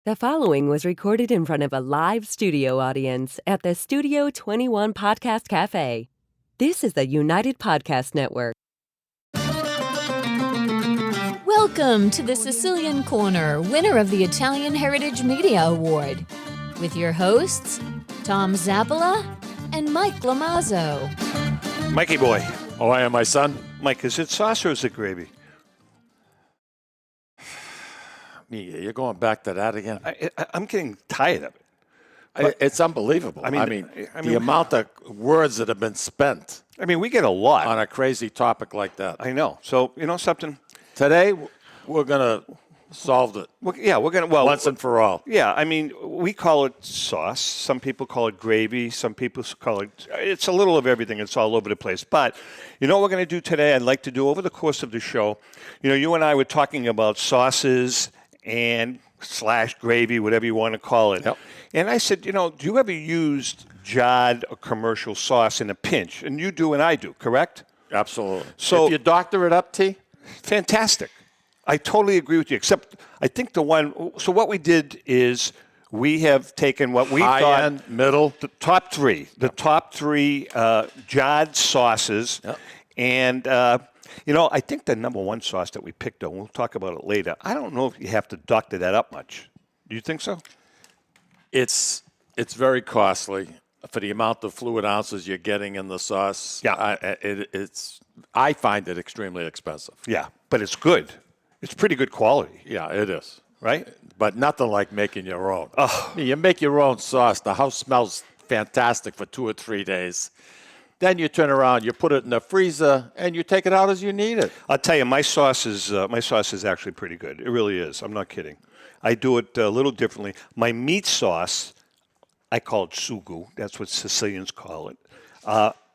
The following was recorded in front of a live studio audience at the Studio 21 Podcast Café. This is the United Podcast Network. Welcome to the Sicilian Corner, winner of the Italian Heritage Media Award, with your hosts, Tom Zappola and Mike Lamazzo. Mikey boy. Oh, I am my son. Mike, is it sauce or is it gravy? You're going back to that again? I'm getting tired of it. It's unbelievable. I mean, the amount of words that have been spent. I mean, we get a lot on a crazy topic like that. I know. So, you know something? Today, we're going to solve it. We're going to, once and for all. Yeah, I mean, we call it sauce. Some people call it gravy. Some people call it, it's a little of everything. It's all over the place. But you know what we're going to do today? I'd like to do over the course of the show. You know, you and I were talking about sauces and / gravy, whatever you want to call it. Yep. And I said, you know, do you ever use jarred or commercial sauce in a pinch? And you do and I do, correct? Absolutely. So if you doctor it up, T? Fantastic. I totally agree with you, except I think so what we did is we have taken what we High thought. End, middle. The top three. The top three jarred sauces. Yep. And, you know, I think the number one sauce that we picked on, we'll talk about it later, I don't know if you have to doctor that up much. Do you think so? It's very costly for the amount of fluid ounces you're getting in the sauce. Yeah. I find it extremely expensive. Yeah, but it's good. It's pretty good quality. Yeah, it is. Right? But nothing like making your own. Oh. You make your own sauce. The house smells fantastic for 2 or 3 days. Then you turn around, you put it in the freezer, and you take it out as you need it. I'll tell you, my sauce is actually pretty good. It really is. I'm not kidding. I do it a little differently. My meat sauce, I call it sugu. That's what Sicilians call it.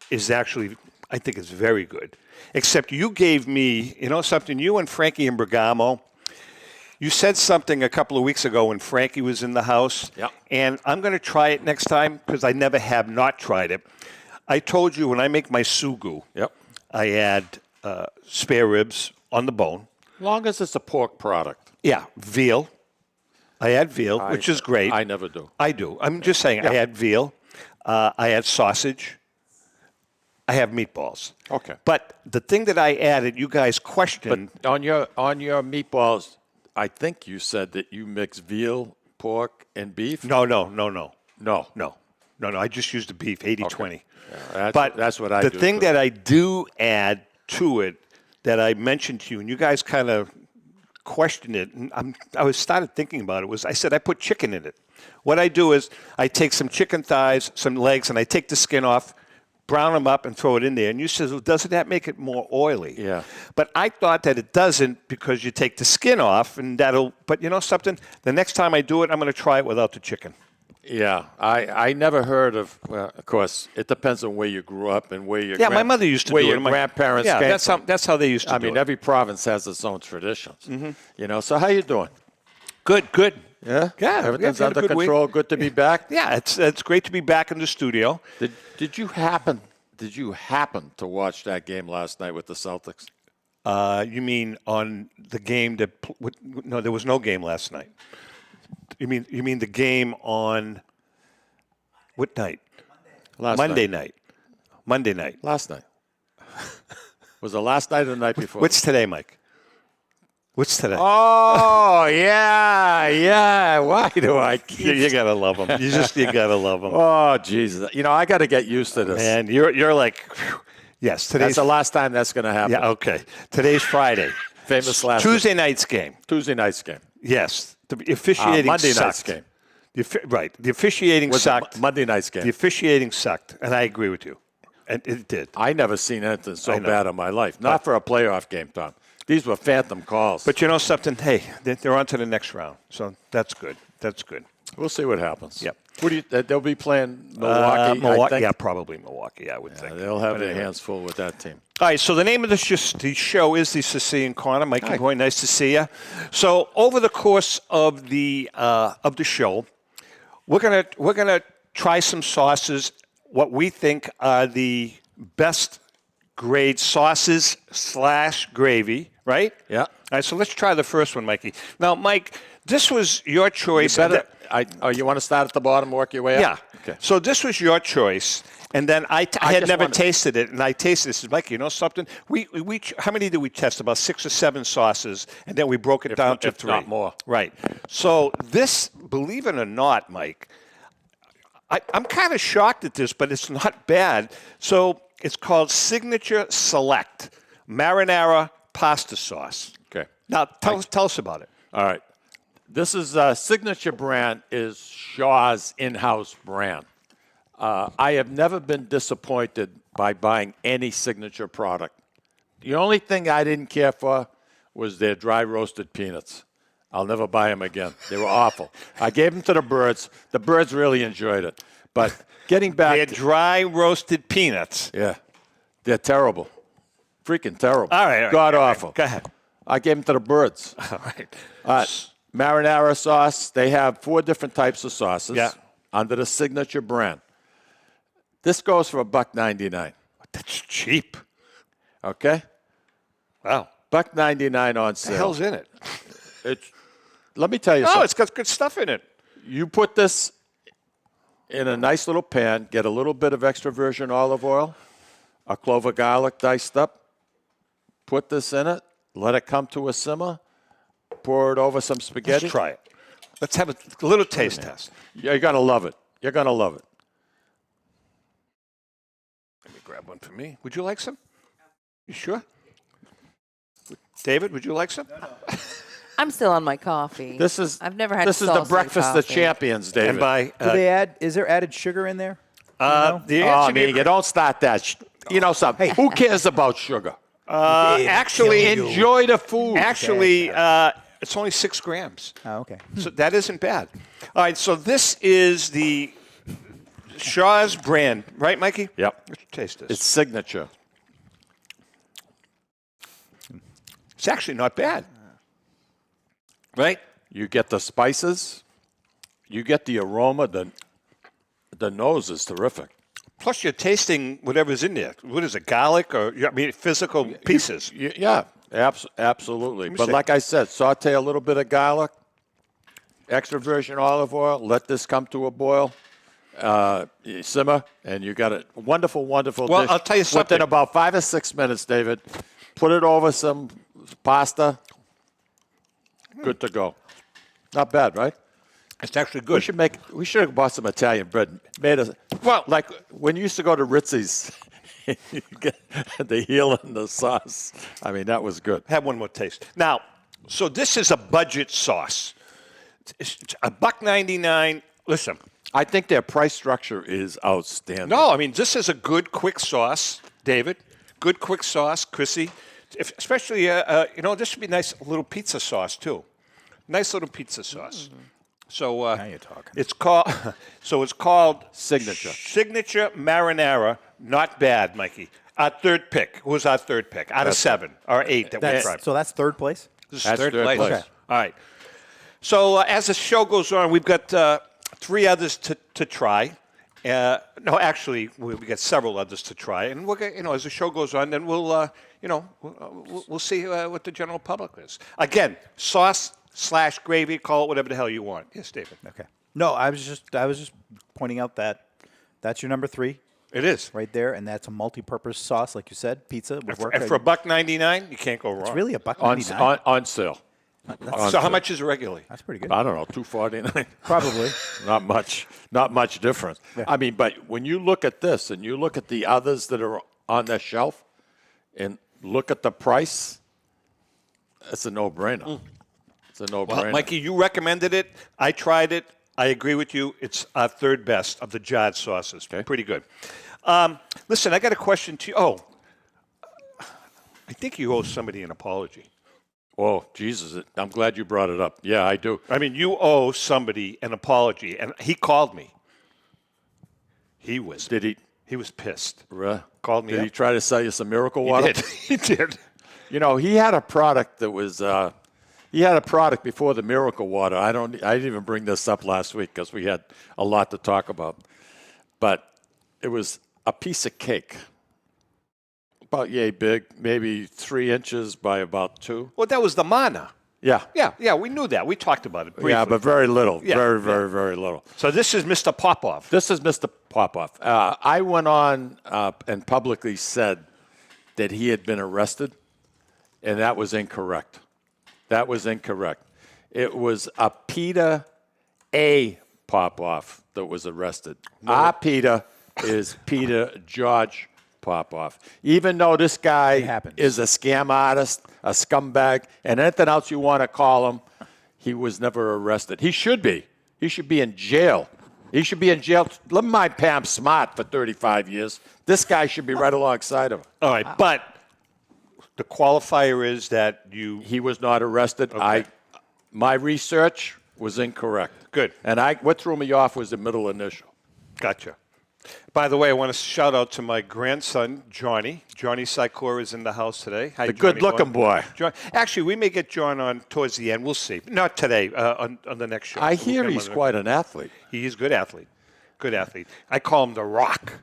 Is actually, I think it's very good. Except you gave me, you know something, you and Frankie and Bergamo, you said something a couple of weeks ago when Frankie was in the house. Yep. And I'm going to try it next time because I never have not tried it. I told you when I make my sugu, Yep. I add spare ribs on the bone. Long as it's a pork product. Yeah, veal. I add veal, which is great. I never do. I do. I'm just saying, I add veal. I add sausage. I have meatballs. Okay. But the thing that I added, you guys questioned. But on your meatballs, I think you said that you mix veal, pork, and beef? No. I just used the beef, 80-20. Okay. Yeah, but that's what I do. The thing that I do add to it that I mentioned to you, and you guys kind of questioned it, and I started thinking about it, was I said I put chicken in it. What I do is I take some chicken thighs, some legs, and I take the skin off, brown them up, and throw it in there. And you said, well, doesn't that make it more oily? Yeah. But I thought that it doesn't because you take the skin off, and but you know something? The next time I do it, I'm going to try it without the chicken. Yeah, I never heard of. Well, of course, it depends on where you grew up and where your my mother used to where do your it. Grandparents Yeah, came that's how they used to do it. I mean, every province has its own traditions. Mm-hmm. You know, so how you doing? Good. Yeah, everything's had a under good week. control. Good to be back. Yeah, it's great to be back in the studio. Did you happen to watch that game last night with the Celtics? You mean on the game that? No, there was no game last night. You mean the game on what night? Monday night. Monday night. Last night. Was it last night or the night before? What's today, Mike? What's today? Oh, yeah. Why do I keep... You got to love them. You got to love them. Oh, Jesus. You know, I got to get used to this. Man, you're like, whew. Yes. That's the last time that's going to happen. Yeah, okay. Today's Friday. Famous last Tuesday night's game. Tuesday night's game. Yes. The officiating Monday sucked. night's game. Right. The officiating sucked. Monday night's game. The officiating sucked, and I agree with you. And it did. I never seen anything so bad in my life. Not for a playoff game, Tom. These were phantom calls. But you know something? Hey, they're on to the next round, so that's good. That's good. We'll see what happens. Yep. They'll be playing Milwaukee, I think. Yeah, probably Milwaukee, I would think. They'll have their hands full with that team. All right, so the name of the show is the Sicilian Corner. Mikey Boy, nice to see you. So over the course of the show, we're gonna try some sauces, what we think are the best grade sauces / gravy, right? Yeah. All right, so let's try the first one, Mikey. Now, Mike, this was your choice. You want to start at the bottom, work your way up? Yeah. Okay. So this was your choice, and then I had just never wanted- tasted it, and I tasted it. I said, Mikey, you know something? We how many did we test? About 6 or 7 sauces, and then we broke it down to if 3. not more. Right. So this, believe it or not, Mike, I'm kind of shocked at this, but it's not bad. So it's called Signature Select Marinara Pasta Sauce. Okay. Now, tell us about it. All right. This is signature brand is Shaw's in-house brand. I have never been disappointed by buying any signature product. The only thing I didn't care for was their dry roasted peanuts. I'll never buy them again. They were awful. I gave them to the birds. The birds really enjoyed it. But getting back They're to dry roasted peanuts. yeah, they're terrible. Freaking terrible. All right. God awful. Go ahead. I gave them to the birds. All right. Marinara sauce. They have 4 different types of sauces under the signature brand. This goes for $1.99. That's cheap. Okay, Wow. $1.99 on sale. What the hell's in it? Let me tell you Oh, something. it's got good stuff in it. You put this in a nice little pan. Get a little bit of extra virgin olive oil, a clove of garlic diced up. Put this in it. Let it come to a simmer. Pour it over some spaghetti. Let's try it. Let's have a little taste test. You're gonna love it. You're gonna love it. Let me grab one for me. Would you like some? You sure? David, would you like some? I'm still on my coffee. I've never had this is the salsa breakfast of coffee. champions, David. And by Do they add? Is there added sugar in there? the Oh, answer to Miguel, don't start that. You know something? Who cares about sugar? actually, Enjoy the food. actually, it's only 6 grams. Oh, okay. So that isn't bad. All right, so this is the Shaw's brand, right, Mikey? Yep. Let's taste this. It's signature. It's actually not bad. Right? You get the spices. You get the aroma. The nose is terrific. Plus, you're tasting whatever's in there. What is it, garlic or, physical pieces? Yeah, absolutely. But see. like I said, saute a little bit of garlic, extra virgin olive oil, let this come to a boil, you simmer, and you got a wonderful, wonderful Well, dish. I'll tell you something. Within about 5 or 6 minutes, David, put it over some pasta. Good to go. Not bad, right? It's actually We good. should have bought some Italian bread. Well- like when you used to go to Ritzy's, you get the heel and the sauce. I mean, that was good. Have one more taste. Now, so this is a budget sauce. It's $1.99. Listen, I think their price structure is outstanding. no, I mean, this is a good, quick sauce, David. Good, quick sauce, Chrissy. Especially, this would be nice little pizza sauce, too. Nice little pizza sauce. So Now you're talking. it's called Signature. Signature Marinara. Not bad, Mikey. Our third pick. Who was our third pick? Out of 7 or 8 that we tried. So that's third place. This is That's third third place. place. Okay. All right. So as the show goes on, we've got 3 others to try. No, actually, we got several others to try, and we'll get, as the show goes on, then we'll see what the general public is. Again, sauce/gravy, call it whatever the hell you want. Yes, David. Okay. No, I was just pointing out that that's your number 3 It is. right there, and that's a multi-purpose sauce, like you said. Pizza would work. And for $1.99, you can't go wrong. it's really a buck On, 99. on sale. So how much is it regularly? That's pretty good. I don't know, $2.49. Probably. Not much difference. Yeah. I mean, but when you look at this and you look at the others that are on the shelf and look at the price, it's a no-brainer. It's a no-brainer. Well, Mikey, you recommended it. I tried it. I agree with you. It's our third best of the jarred sauces. Okay. Pretty good. Listen, I got a question to you. Oh, I think you owe somebody an apology. Oh, Jesus, I'm glad you brought it up. Yeah, I do. I mean, you owe somebody an apology, and he called me. He was pissed. Called me Did up. he try to sell you some Miracle Water? He did. You know, he had a product that was. He had a product before the Miracle Water. I didn't even bring this up last week because we had a lot to talk about. But it was a piece of cake About yay big, maybe 3 inches by about 2. Well, that was the mana. Yeah. Yeah, we knew that. We talked about it briefly. Yeah, but very little. Yeah, Very little. So this is Mr. Popov. This is Mr. Popov. I went on and publicly said that he had been arrested, and that was incorrect. That was incorrect. It was a Peter A. Popov that was arrested. Our Peter is Peter George Popov. Even though this guy is a scam artist, a scumbag, and anything else you want to call him, he was never arrested. He should be. He should be in jail. He should be in jail. Let my Pam Smart for 35 years. This guy should be right alongside of him. All right, but the qualifier is that He was not arrested. Okay. My research was incorrect. Good. And what threw me off was the middle initial. Gotcha. By the way, I want to shout out to my grandson, Johnny. Johnny Sikora is in the house today. Hi, The Johnny good-looking boy. John, actually, we may get John on towards the end. We'll see. Not today, on the next show. I We'll hear get him he's on quite an athlete. He is a good athlete. Good athlete. I call him The Rock.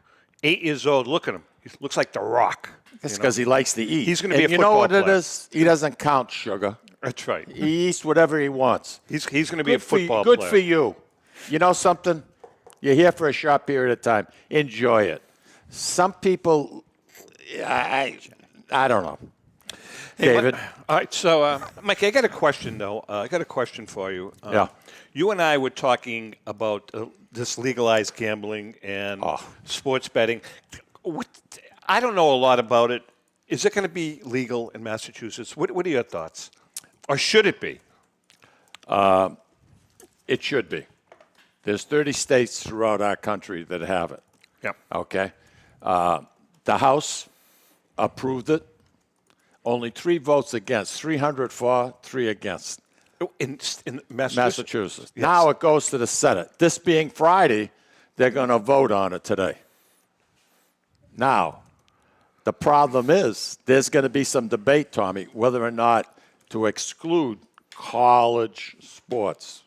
8 years old. Look at him. He looks like The Rock. That's because he likes to eat. He's gonna be a And you know football what it player. is? He doesn't count sugar. That's right. He eats whatever he wants. He's going to be a football Good player. for you. You know something? You're here for a short period of time. Enjoy it. Some people, I don't know. David? All right, so, Mike, I got a question, though. I got a question for you. Yeah. You and I were talking about this legalized gambling and sports betting. I don't know a lot about it. Is it going to be legal in Massachusetts? What are your thoughts? Or should it be? It should be. There's 30 states throughout our country that have it. Yeah. Okay? The House approved it. Only 3 votes against. 300 for, 3 against. In Massachusetts? Massachusetts. Yes. Now it goes to the Senate. This being Friday, they're going to vote on it today. Now, the problem is there's going to be some debate, Tommy, whether or not to exclude college sports.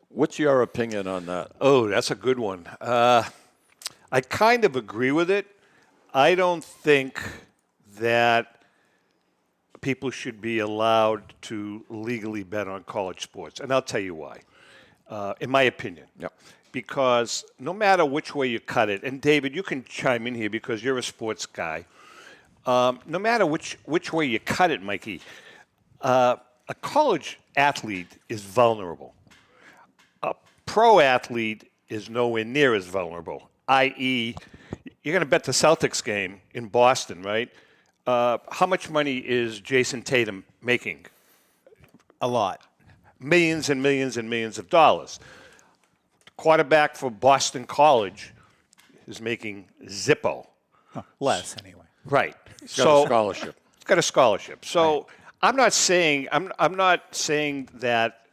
What's your opinion on that? Oh, that's a good one. I kind of agree with it. I don't think that people should be allowed to legally bet on college sports. And I'll tell you why, in my opinion. Yep. Because no matter which way you cut it, and David, you can chime in here because you're a sports guy. No matter which way you cut it, Mikey, a college athlete is vulnerable. A pro athlete is nowhere near as vulnerable, i.e., you're going to bet the Celtics game in Boston, right? How much money is Jason Tatum making? A lot. Millions and millions and millions of dollars. Quarterback for Boston College is making Zippo. Less, anyway. Right. He's got a scholarship. He's got a scholarship. So right. I'm not saying that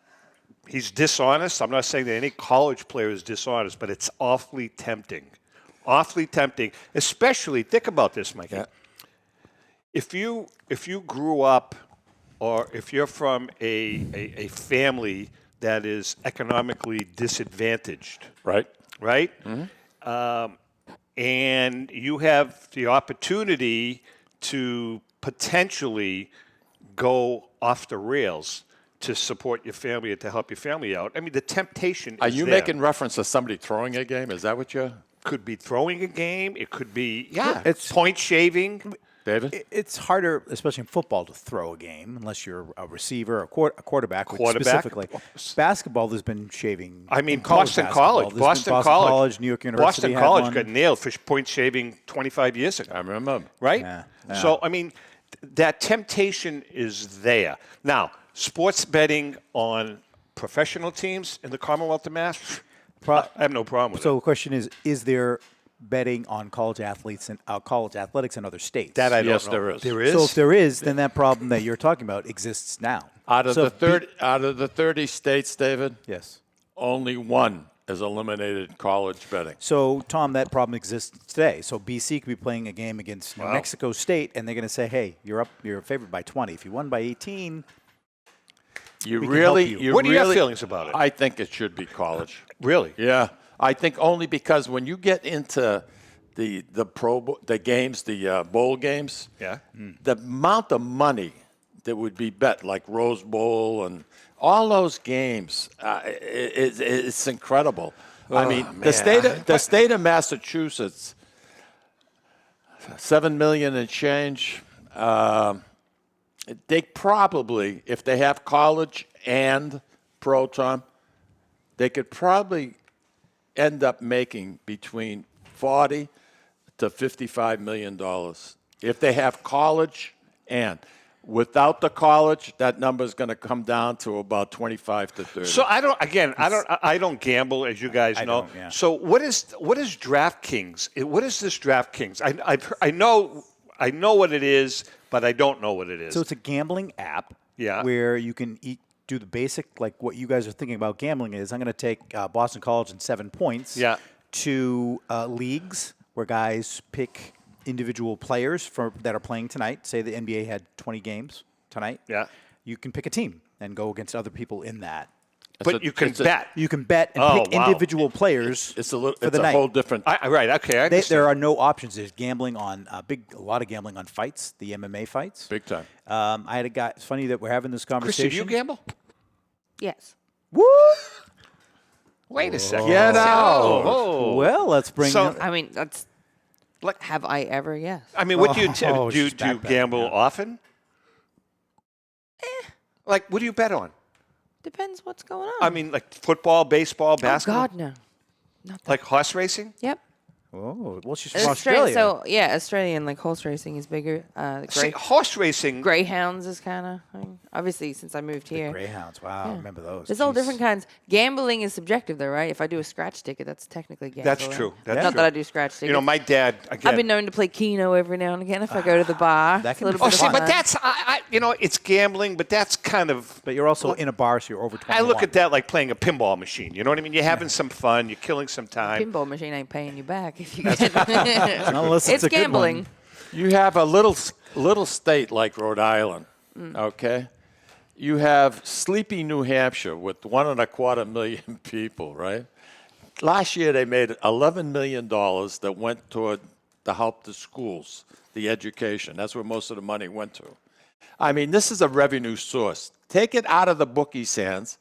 he's dishonest. I'm not saying that any college player is dishonest, but it's awfully tempting. Awfully tempting. Especially, think about this, Mike. Yeah. If you grew up, or if you're from a family that is economically disadvantaged, right? Mm-hmm. And you have the opportunity to potentially go off the rails to support your family and to help your family out. I mean, the temptation Are is you there. making reference to somebody throwing a game? Is that what you're... Could be throwing a game. It could be, It's point shaving. David? It's harder, especially in football, to throw a game unless you're a receiver, a quarterback. Specifically. Basketball, there's been shaving. I mean, Boston College, New York University. Boston College got nailed for point shaving 25 years ago. I remember. Right? Yeah. So, I mean, that temptation is there. Now, sports betting on professional teams in the Commonwealth of Mass, I have no problem with it. So the question is there betting on college athletes and college athletics in other states? That I don't know. Yes, there is. There is? So if there is, then that problem that you're talking about exists now. Out of the 30 states, David, Yes. only one has eliminated college betting. So, Tom, that problem exists today. So BC could be playing a game against New Mexico State, and they're going to say, hey, you're favored by 20. If you won by 18, You we really, can help you. you What are really, your feelings about it? I think it should be college. Really? Yeah, I think only because when you get into the games, the bowl games. Yeah. The amount of money that would be bet, like Rose Bowl and all those games, it's incredible. I mean, the state of Massachusetts, $7 million and change. They probably, if they have college and pro, Tom, they could probably end up making between $40 to $55 million if they have college and. Without the college, that number is going to come down to about 25 to 30. So I don't gamble, as you guys know. Yeah. So what is DraftKings? What is this DraftKings? I know what it is, but I don't know what it is. So it's a gambling app. Yeah. Where you can do the basic, like what you guys are thinking about gambling is. I'm going to take Boston College and 7 points. Yeah. To leagues where guys pick individual players that are playing tonight. Say the NBA had 20 games tonight. Yeah. You can pick a team and go against other people in that. But you can bet. You can bet and pick individual players It's a night. whole different. Right. Okay. I understand. There are no options. There's gambling on a lot of gambling on fights, the MMA fights. Big time. I had a guy. It's funny that we're having this conversation. Chrissy, do you gamble? Yes. Woo! Wait a second. Get out. Oh. Well, let's bring. So- I mean, that's. Have I ever? Yes. I mean, what do you Oh, do? You she's back, gamble often? Like, what do you bet on? Depends what's going on. I mean, like football, baseball, basketball. Oh God, no. Not that. Like horse racing? Yep. Oh, well, she's from Australia. So yeah, Australian like horse racing is bigger. See, horse racing. Greyhounds is kind of obviously since I moved here. Greyhounds. Wow, I remember those. There's all Jeez. different kinds. Gambling is subjective, though, right? If I do a scratch ticket, that's technically gambling. That's true. That's Not true. that I do scratch tickets. You know, my dad. Again, I've been known to play Keno every now and again if I go to the bar. That It's can a be little Oh, bit see, of but fun. that's it's gambling, but that's kind of. But you're also in a bar, so you're over 21. I look at that like playing a pinball machine. You know what I mean? You're having some fun. You're killing some time. Pinball machine ain't paying you back if you get Unless it's a good gambling. one. You have a little state like Rhode Island, okay? You have sleepy New Hampshire with 1.25 million people, right? Last year they made $11 million that went toward to help the schools, the education. That's where most of the money went to. I mean, this is a revenue source. Take it out of the bookies' hands,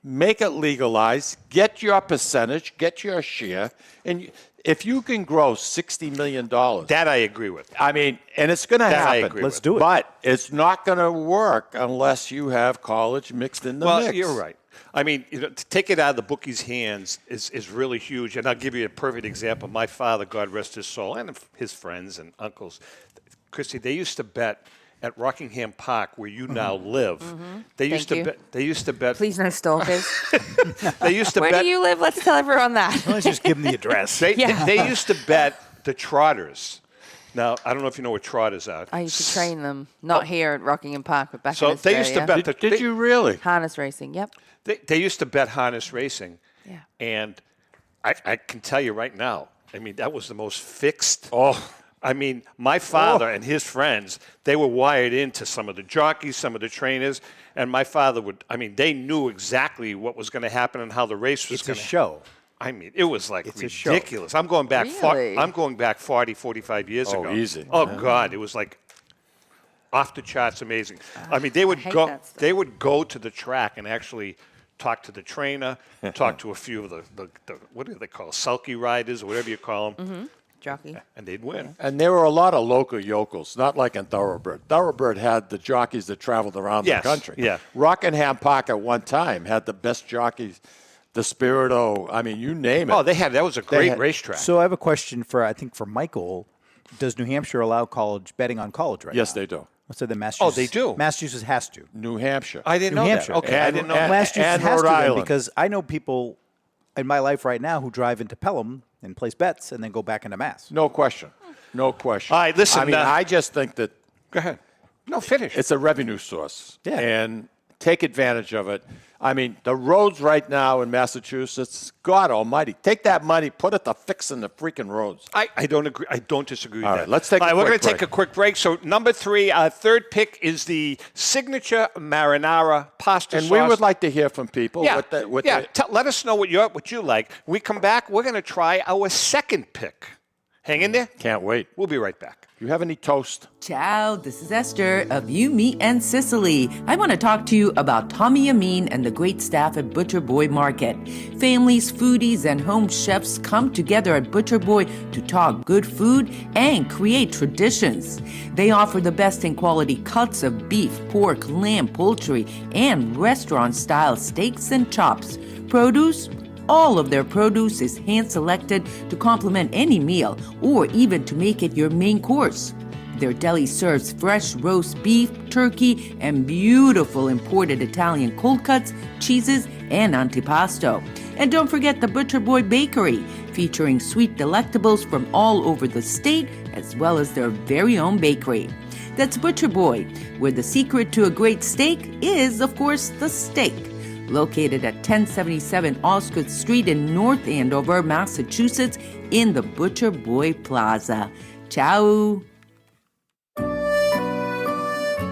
make it legalized, get your percentage, get your share, and if you can grow $60 million. That I agree with. I mean, and it's going to That I happen. agree Let's with. do it. But it's not going to work unless you have college mixed in the Well, mix. you're right. I mean, to take it out of the bookies' hands is really huge. And I'll give you a perfect example. My father, God rest his soul, and his friends and uncles, Christy, they used to bet at Rockingham Park, where you now live. They used Thank you. bet. They used to bet. Please no stalkers. They used to Where bet. do you live? Let's tell everyone that. Let's just give them the address. They used to bet the trotters. Now, I don't know if you know what trotters are. I used to train them, not here at Rockingham Park, but back in So Australia. they used to bet. Did you really? Harness racing, yep. They used to bet harness racing. Yeah. And I can tell you right now, I mean, that was the most fixed. Oh. I mean, my father and his friends, they were wired into some of the jockeys, some of the trainers, and my father they knew exactly what was going to happen and how the race was It's a going to show. I mean, it was like It's a show. ridiculous. I'm going back Really? I'm going back 40, 45 years Oh, ago. easy. Oh God, it was like off the charts amazing. I mean, they would hate go that stuff. they would go to the track and actually talk to the trainer, talk to a few of the what do they call sulky riders or whatever you call them, Jockey. and they'd win. And there were a lot of local yokels, not like in Thoroughbred. Thoroughbred had the jockeys that traveled around Yes, the country. yeah. Rockingham Park at one time had the best jockeys, the Spirito, I mean, you name it. Oh, that was a great had- racetrack. So I have a question for Michael. Does New Hampshire allow betting on college right Yes, now? they do. Let's say the Massachusetts. they do? Massachusetts has to. New Hampshire. I didn't New know Hampshire. that. Okay, I didn't know that. Massachusetts and has Rhode to then, Island. because I know people in my life right now who drive into Pelham and place bets and then go back into Mass. No question. No question. All right, listen, I mean, I just think that Go ahead. No, finish. it's a revenue source. Yeah. And take advantage of it. I mean, the roads right now in Massachusetts, God almighty, take that money, put it to fixing the freaking roads. I don't agree. I don't disagree with All that. right, let's take a We're quick going to take break. a quick break. So number 3, third pick is the signature marinara pasta And sauce. we would like to hear from people. yeah, What let us know what you like. When we come back, we're going to try our second pick. Hang in there. Can't wait. We'll be right back. You have any toast? Ciao, this is Esther of You, Me, and Sicily. I want to talk to you about Tommy Amin and the great staff at Butcher Boy Market. Families, foodies, and home chefs come together at Butcher Boy to talk good food and create traditions. They offer the best in quality cuts of beef, pork, lamb, poultry, and restaurant-style steaks and chops. Produce? All of their produce is hand-selected to complement any meal or even to make it your main course. Their deli serves fresh roast beef, turkey, and beautiful imported Italian cold cuts, cheeses, and antipasto. And don't forget the Butcher Boy Bakery, featuring sweet delectables from all over the state, as well as their very own bakery. That's Butcher Boy, where the secret to a great steak is, of course, the steak. Located at 1077 Osgood Street in North Andover, Massachusetts, in the Butcher Boy Plaza. Ciao!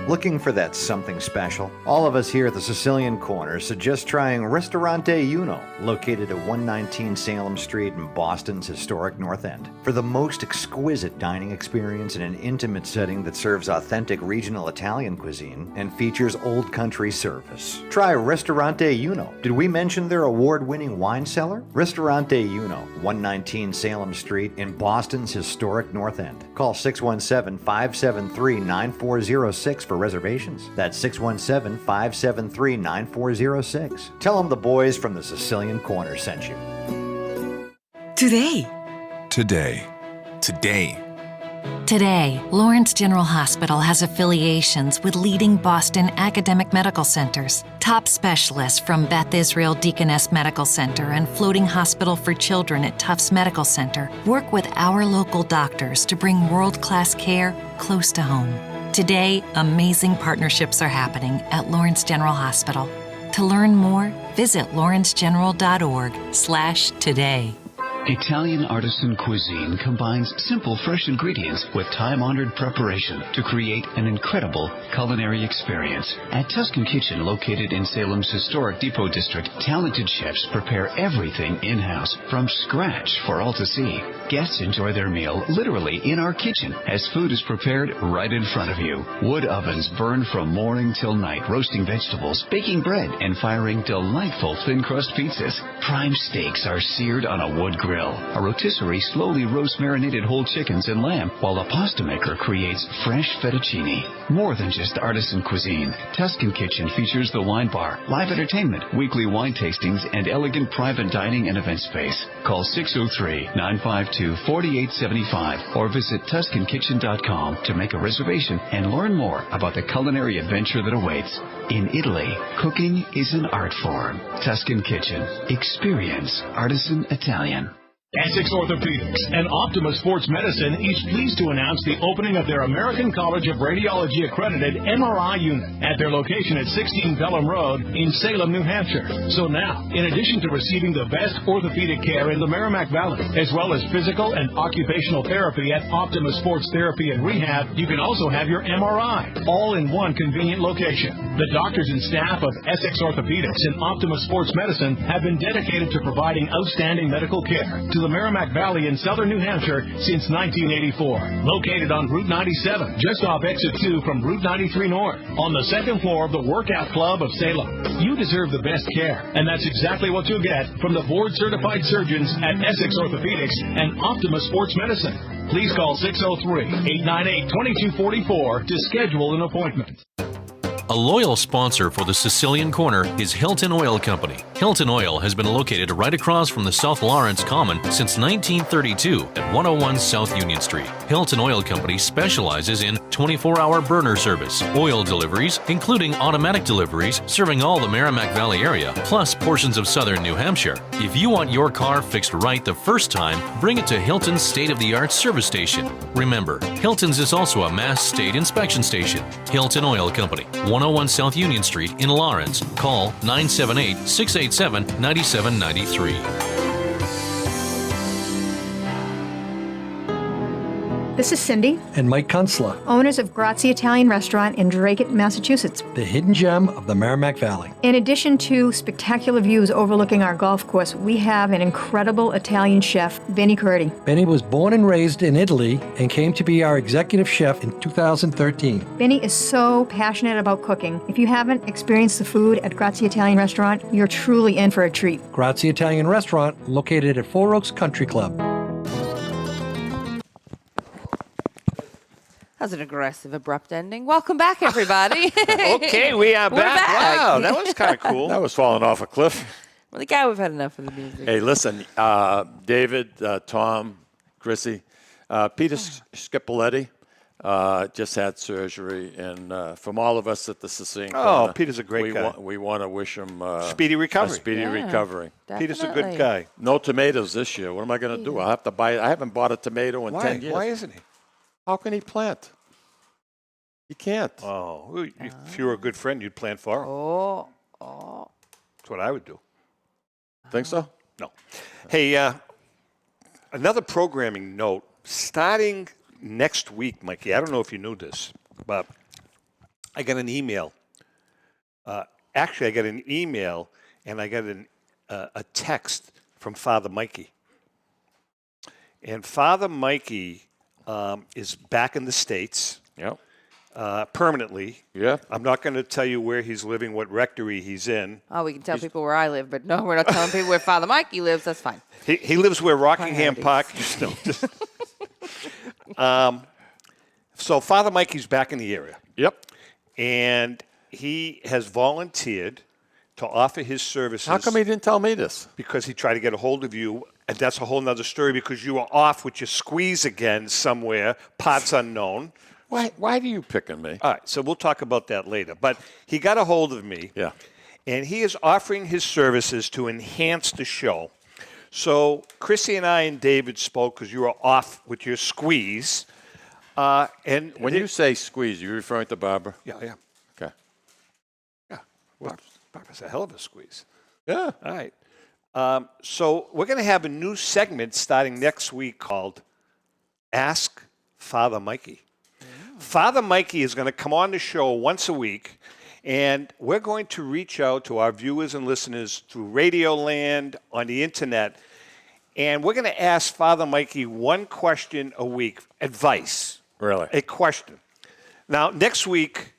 Looking for that something special? All of us here at the Sicilian Corner suggest trying Ristorante Uno, located at 119 Salem Street in Boston's historic North End. For the most exquisite dining experience in an intimate setting that serves authentic regional Italian cuisine and features old country service. Try Ristorante Uno. Did we mention their award-winning wine cellar? Ristorante Uno, 119 Salem Street in Boston's historic North End. Call 617-573-9406 for reservations. That's 617-573-9406. Tell them the boys from the Sicilian Corner sent you. Today, Lawrence General Hospital has affiliations with leading Boston academic medical centers. Top specialists from Beth Israel Deaconess Medical Center and Floating Hospital for Children at Tufts Medical Center work with our local doctors to bring world-class care close to home. Today, amazing partnerships are happening at Lawrence General Hospital. To learn more, visit lawrencegeneral.org/today. Italian artisan cuisine combines simple, fresh ingredients with time-honored preparation to create an incredible culinary experience. At Tuscan Kitchen, located in Salem's historic Depot District, talented chefs prepare everything in-house from scratch for all to see. Guests enjoy their meal literally in our kitchen as food is prepared right in front of you. Wood ovens burn from morning till night, roasting vegetables, baking bread, and firing delightful thin-crust pizzas. Prime steaks are seared on a wood grill. A rotisserie slowly roasts marinated whole chickens and lamb, while a pasta maker creates fresh fettuccine. More than just artisan cuisine, Tuscan Kitchen features the wine bar, live entertainment, weekly wine tastings, and elegant private dining and event space. Call 603-952-4875 or visit TuscanKitchen.com to make a reservation and learn more about the culinary adventure that awaits. In Italy, cooking is an art form. Tuscan Kitchen. Experience artisan Italian. Essex Orthopedics and Optima Sports Medicine each pleased to announce the opening of their American College of Radiology accredited MRI unit at their location at 16 Pelham Road in Salem, New Hampshire. So now, in addition to receiving the best orthopedic care in the Merrimack Valley, as well as physical and occupational therapy at Optima Sports Therapy and Rehab, you can also have your MRI, all in one convenient location. The doctors and staff of Essex Orthopedics and Optima Sports Medicine have been dedicated to providing outstanding medical care to the Merrimack Valley in southern New Hampshire since 1984. Located on Route 97, just off Exit 2 from Route 93 North, on the second floor of the Workout Club of Salem. You deserve the best care, and that's exactly what you'll get from the board-certified surgeons at Essex Orthopedics and Optima Sports Medicine. Please call 603-898-2244 to schedule an appointment. A loyal sponsor for the Sicilian Corner is Hilton Oil Company. Hilton Oil has been located right across from the South Lawrence Common since 1932 at 101 South Union Street. Hilton Oil Company specializes in 24-hour burner service, oil deliveries, including automatic deliveries serving all the Merrimack Valley area, plus portions of southern New Hampshire. If you want your car fixed right the first time, bring it to Hilton's state-of-the-art service station. Remember, Hilton's is also a Mass State inspection station. Hilton Oil Company, 101 South Union Street in Lawrence. Call 978-687-9793. This is Cindy. And Mike Kunstler, Owners of Grazie Italian Restaurant in Dracut, Massachusetts. the hidden gem of the Merrimack Valley. In addition to spectacular views overlooking our golf course, we have an incredible Italian chef, Benny Curti. Benny was born and raised in Italy and came to be our executive chef in 2013. Benny is so passionate about cooking. If you haven't experienced the food at Grazie Italian Restaurant, you're truly in for a treat. Grazie Italian Restaurant, located at Four Oaks Country Club. That was an aggressive, abrupt ending. Welcome back, everybody. Okay, we are We're back. Wow, that was kind of cool. That was falling off a cliff. Well, the guy, we've had enough of the music. Hey, listen, David, Tom, Chrissy, Peter Scipoletti just had surgery, and from all of us at the Sicilian Corner, Peter's a great guy. We want to wish him speedy recovery. A speedy recovery. Definitely. Peter's a good guy. No tomatoes this year. What am I going to do? I'll have to buy. I haven't bought a tomato in 10 years. Why isn't he? How can he plant? He can't. Oh, if you were a good friend, you'd plant for him. Oh. That's what I would do. Think so? No. Hey, another programming note. Starting next week, Mikey, I don't know if you knew this, but I got an email. Actually, I got an email, and I got a text from Father Mikey. And Father Mikey is back in the States. Yep. Permanently. Yeah. I'm not going to tell you where he's living, what rectory he's in. Oh, we can tell people where I live, but no, we're not telling people where Father Mikey lives. That's fine. He lives where Rockingham Park. So Father Mikey's back in the area. Yep. And he has volunteered to offer his services. How come he didn't tell me this? Because he tried to get a hold of you, and that's a whole nother story because you were off with your squeeze again somewhere, parts unknown. Why do you pick on me? All right, so we'll talk about that later. But he got a hold of me. Yeah. And he is offering his services to enhance the show. So Chrissy and I and David spoke because you were off with your squeeze. And when you say squeeze, you're referring to Barbara? Yeah, yeah. Okay. Yeah. Barbara's a hell of a squeeze. Yeah. All right. So we're going to have a new segment starting next week called Ask Father Mikey. Father Mikey is going to come on the show once a week, and we're going to reach out to our viewers and listeners through Radioland, on the internet, and we're going to ask Father Mikey one question a week, advice. Really? A question. Now, next week,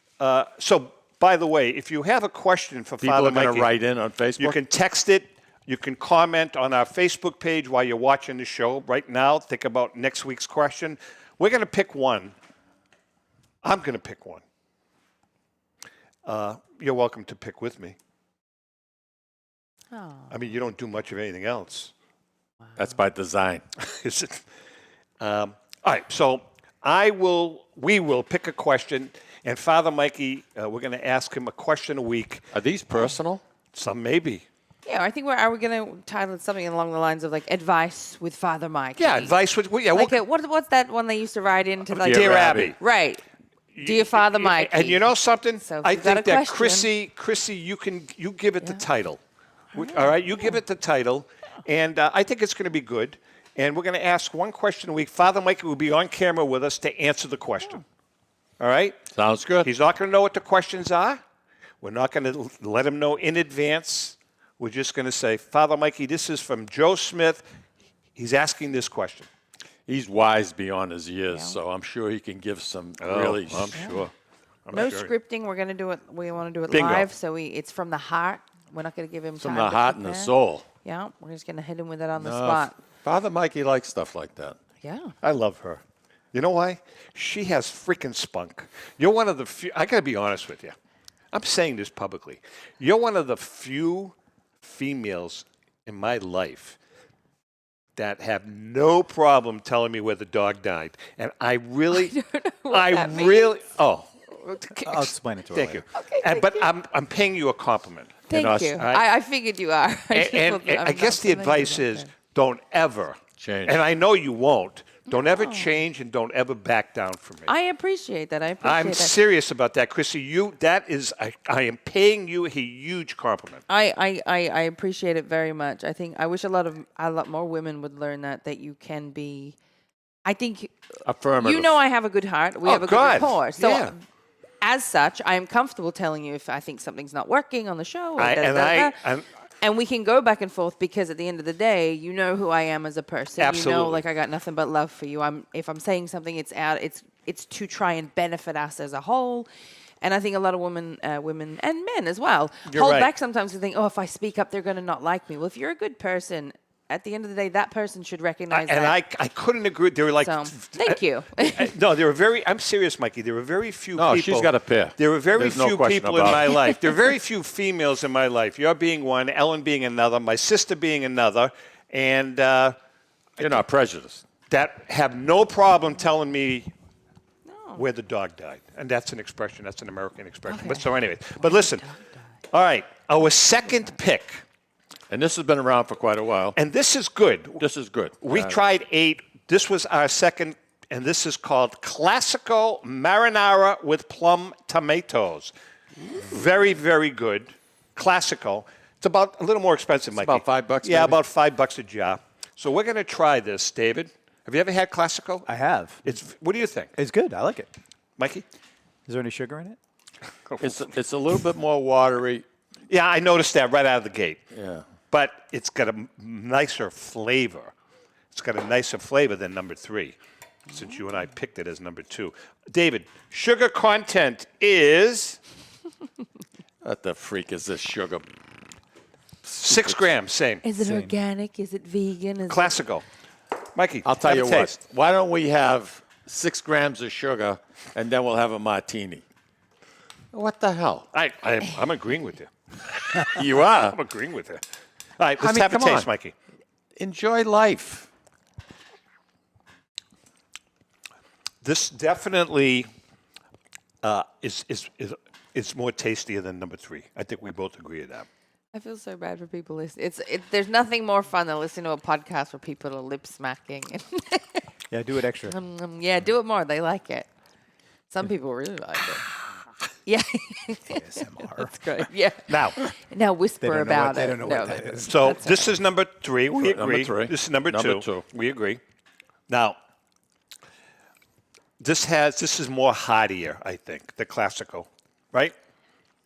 so by the way, if you have a question for Father Mikey, people are going to write in on Facebook? You can text it. You can comment on our Facebook page while you're watching the show. Right now, think about next week's question. We're going to pick one. I'm going to pick one. You're welcome to pick with me. Oh. I mean, you don't do much of anything else. Wow. That's by design. Is it? All right, so we will pick a question, and Father Mikey, we're going to ask him a question a week. Are these personal? Some maybe. Yeah, I think are we going to title it something along the lines of like advice with Father Mikey? Yeah, advice with Like what's that one they used to write into like Dear Abby. Right. Dear Father Mikey. And you know something? So I think that Chrissy, you give it the title. All right, you give it the title, and I think it's going to be good. And we're going to ask one question a week. Father Mikey will be on camera with us to answer the question. All right? Sounds good. He's not going to know what the questions are. We're not going to let him know in advance. We're just going to say, Father Mikey, this is from Joe Smith. He's asking this question. He's wise beyond his years, so I'm sure he can give some really. I'm sure. No scripting. We're going to do it. We want to do it Bingo. live, so it's from the heart. We're not going to give him From time the to heart and the prepare. soul. Yeah, we're just going to hit him with it on the spot. Father Mikey likes stuff like that. Yeah. I love her. You know why? She has freaking spunk. You're one of the few. I got to be honest with you. I'm saying this publicly. You're one of the few females in my life that have no problem telling me where the dog died. And I really, I'll explain it to her Thank later. you. Okay, But I'm paying you a compliment. Thank you. I figured you are. And I guess the advice is don't ever change. And I know you won't. Don't ever change and don't ever back down from me. I appreciate that. I'm serious about that, Chrissy. I am paying you a huge compliment. I appreciate it very much. I think I wish a lot more women would learn that you can be I think Affirmative. you know I have a good heart. We have a good God. rapport. So Yeah. as such, I am comfortable telling you if I think something's not working on the show. Or I'm- and we can go back and forth because at the end of the day, you know who I am as a person. You know, Absolutely. like I got nothing but love for you. If I'm saying something, it's to try and benefit us as a whole. And I think a lot of women and men as well You're hold right. back sometimes to think, oh, if I speak up, they're going to not like me. Well, if you're a good person, at the end of the day, that person should recognize and that. I couldn't agree. They were like, So, thank you. No, there were very. I'm serious, Mikey. There were very few No, people. she's got a pair. There were very There's no few question people in about my it. life. There are very few females in my life. You're being one, Ellen being another, my sister being another, and You're not prejudiced. that have no problem telling me where the dog died. And that's an expression. That's an American expression. But so anyway. But listen. All right. Our second pick. And this has been around for quite a while. And this is good. This is good. We tried 8. This was our second, and this is called Classico Marinara with Plum Tomatoes. Very, very good. Classico. It's about a little more expensive, Mikey. about $5, Yeah, maybe? about $5 a jar. So we're going to try this, David. Have you ever had Classico? I have. What do you think? It's good. I like it. Mikey? Is there any sugar in it? It's a little bit more watery. Yeah, I noticed that right out of the gate. Yeah. But it's got a nicer flavor. It's got a nicer flavor than number 3, since you and I picked it as number 2. David, sugar content is What the freak is this sugar? 6 grams, same. Is it organic? Is it vegan? Is Classical. Mikey, I'll tell have you a what. taste. Why don't we have 6 grams of sugar, and then we'll have a martini? What the hell? I'm agreeing with you. You are. I'm agreeing with you. All right, let's I mean, have a come taste, on. Mikey. Enjoy life. This definitely is more tastier than number 3. I think we both agree with that. I feel so bad for people listening. There's nothing more fun than listening to a podcast where people are lip smacking. Yeah, do it extra. Yeah, do it more. They like it. Some people really like it. Yeah. ASMR. That's great. Yeah. Now whisper about it. They don't know what that is. So this is number 3. We Number agree. 3. This is number Number 2. 2. We agree. Now, this is more heartier, I think, the Classico, right?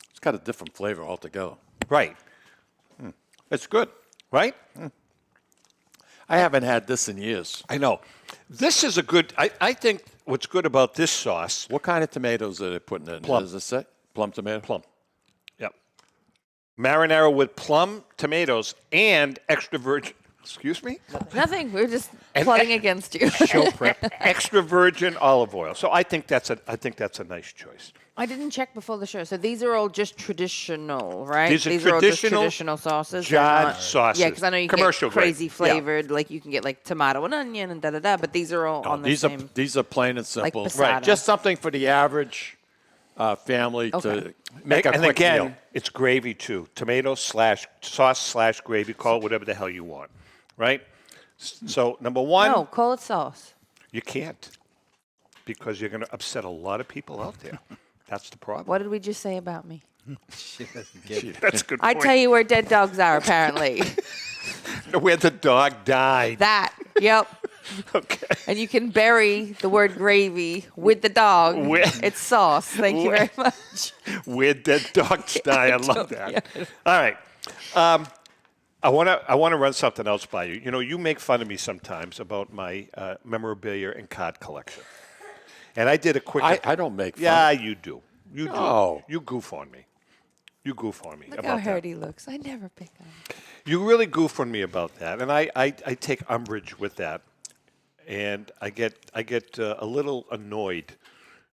It's got a different flavor altogether. Right. It's good. Right? I haven't had this in years. I know. This is a good. I think what's good about this sauce. What kind of tomatoes are they putting in? Plum. Does it say? Plum tomato? Plum. Yep. Marinara with plum, tomatoes, and extra virgin. Excuse me? Nothing. We're just plotting against you. Show prep. Extra virgin olive oil. So I think that's a nice choice. I didn't check before the show. So these are all just traditional, right? These are are all just traditional traditional sauces. jarred They're not- sauces. Yeah, because I know you Commercial get crazy grade. Yeah. flavored. Like you can get like tomato and onion and da-da-da. But these are all on the these same. these are plain and simple. passata. Right. Just something for the average family to make a and quick again, meal. it's gravy too. Tomato / sauce / gravy. Call it whatever the hell you want. Right? So number 1. No, call it sauce. You can't, because you're going to upset a lot of people out there. That's the problem. What did we just say about me? That's a good I point. tell you where dead dogs are, apparently. Where the dog died. That. Yep. Okay. And you can bury the word gravy with the dog. It's sauce. Thank you very much. Where dead dogs die. I love that. All right. I want to run something else by you. You know, you make fun of me sometimes about my memorabilia and card collection. And I did a quick. I don't make fun. Yeah, you do. You do. No. You goof on me. You goof on me Look about how that. hurt he looks. I never pick on him. You really goof on me about that, and I take umbrage with that, and I get a little annoyed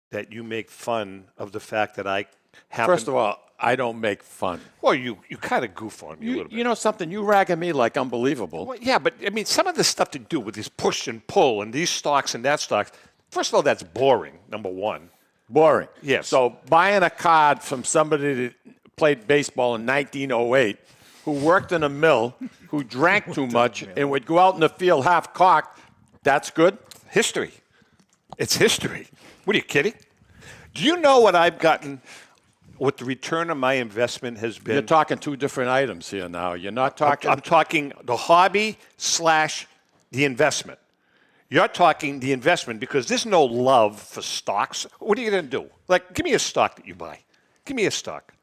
that you make fun of the fact that I happen. First of all, I don't make fun. Well, you kind of goof on me a little bit. You know something? You rag at me like unbelievable. Well, yeah, but I mean, some of the stuff to do with these push and pull and these stocks and that stocks. First of all, that's boring. Number 1. Boring. Yes. So buying a card from somebody that played baseball in 1908, who worked in a mill, who drank too much, and would go out in the field half cocked, that's good? History. It's history. What are you kidding? Do you know what I've gotten? What the return on my investment has been? You're talking 2 different items here now. You're not talking. I'm talking the hobby / the investment. You're talking the investment because there's no love for stocks. What are you going to do? Like, give me a stock that you buy. Give me a stock.